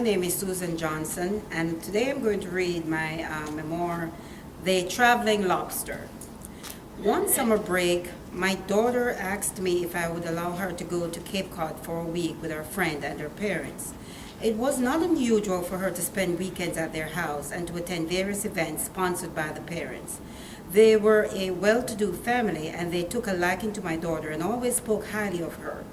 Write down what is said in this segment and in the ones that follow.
name is Susan Johnson, and today I'm going to read my memoir, The Traveling Lobster. One summer break, my daughter asked me if I would allow her to go to Cape Cod for a week with her friend and her parents. It was not unusual for her to spend weekends at their house and to attend various events sponsored by the parents. They were a well-to-do family, and they took a liking to my daughter and always spoke highly of her.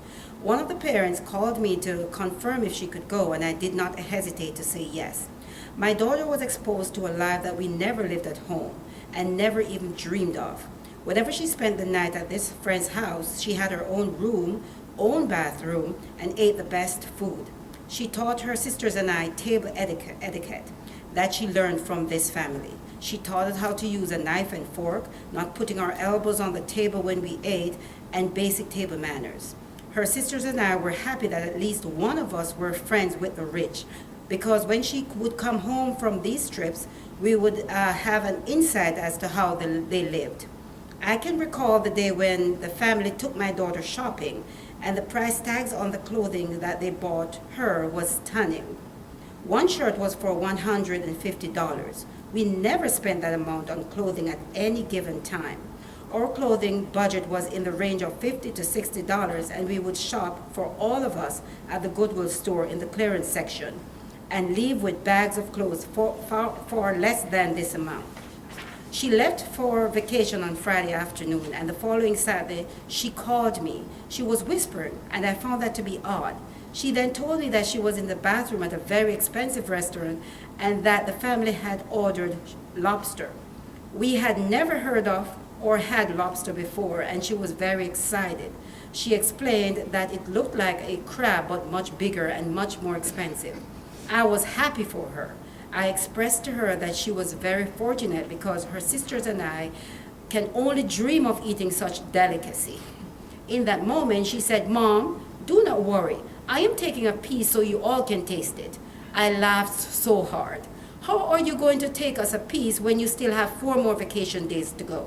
One of the parents called me to confirm if she could go, and I did not hesitate to say yes. My daughter was exposed to a life that we never lived at home and never even dreamed of. Whenever she spent the night at this friend's house, she had her own room, own bathroom, and ate the best food. She taught her sisters and I table etiquette that she learned from this family. She taught us how to use a knife and fork, not putting our elbows on the table when we ate, and basic table manners. Her sisters and I were happy that at least one of us were friends with the rich, because when she would come home from these trips, we would have an insight as to how they lived. I can recall the day when the family took my daughter shopping, and the price tags on the clothing that they bought her was stunning. One shirt was for $150. We never spent that amount on clothing at any given time. Our clothing budget was in the range of $50 to $60, and we would shop for all of us at the Goodwill store in the clearance section and leave with bags of clothes for less than this amount. She left for vacation on Friday afternoon, and the following Saturday she called me. She was whispering, and I found that to be odd. She then told me that she was in the bathroom at a very expensive restaurant and that the family had ordered lobster. We had never heard of or had lobster before, and she was very excited. She explained that it looked like a crab, but much bigger and much more expensive. I was happy for her. I expressed to her that she was very fortunate because her sisters and I can only dream of eating such delicacy. In that moment, she said, "Mom, do not worry. I am taking a piece so you all can taste it." I laughed so hard. "How are you going to take us a piece when you still have 4 more vacation days to go?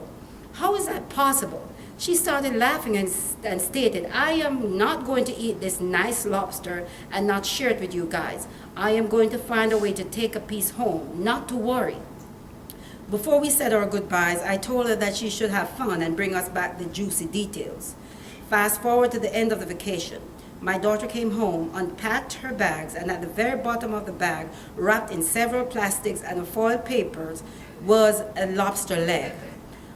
How is that possible?" She started laughing and stated, "I am not going to eat this nice lobster and not share it with you guys. I am going to find a way to take a piece home, not to worry." Before we said our goodbyes, I told her that she should have fun and bring us back the juicy details. Fast forward to the end of the vacation. My daughter came home, unpacked her bags, and at the very bottom of the bag, wrapped in several plastics and foil papers, was a lobster leg.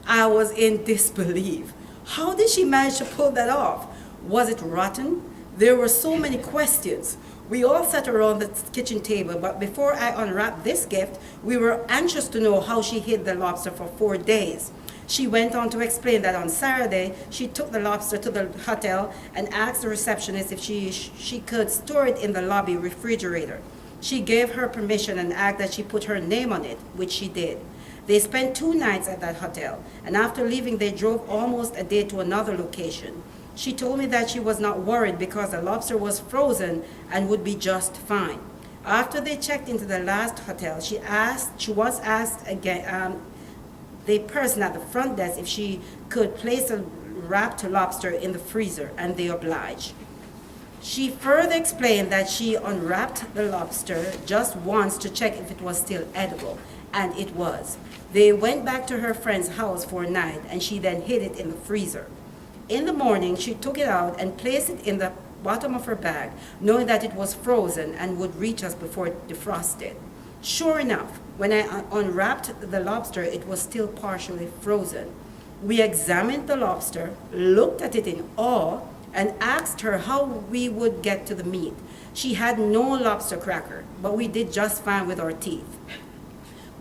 I was in disbelief. How did she manage to pull that off? Was it rotten? There were so many questions. We all sat around the kitchen table, but before I unwrapped this gift, we were anxious to know how she hid the lobster for 4 days. She went on to explain that on Saturday, she took the lobster to the hotel and asked the receptionist if she could store it in the lobby refrigerator. She gave her permission and asked that she put her name on it, which she did. They spent 2 nights at that hotel, and after leaving, they drove almost a day to another location. She told me that she was not worried because the lobster was frozen and would be just fine. After they checked into the last hotel, she was asked again, the person at the front desk, if she could place a wrapped lobster in the freezer, and they obliged. She further explained that she unwrapped the lobster just once to check if it was still edible, and it was. They went back to her friend's house for a night, and she then hid it in the freezer. In the morning, she took it out and placed it in the bottom of her bag, knowing that it was frozen and would reach us before it defrosted. Sure enough, when I unwrapped the lobster, it was still partially frozen. We examined the lobster, looked at it in awe, and asked her how we would get to the meat. She had no lobster cracker, but we did just fine with our teeth.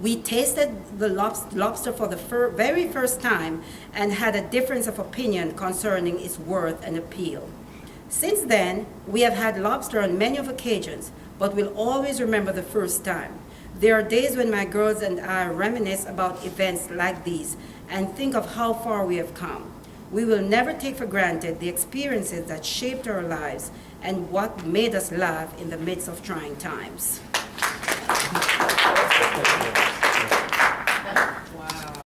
We tasted the lobster for the very first time and had a difference of opinion concerning its worth and appeal. Since then, we have had lobster on many occasions, but we'll always remember the first time. There are days when my girls and I reminisce about events like these and think of how far we have come. We will never take for granted the experiences that shaped our lives and what made us laugh in the midst of trying times.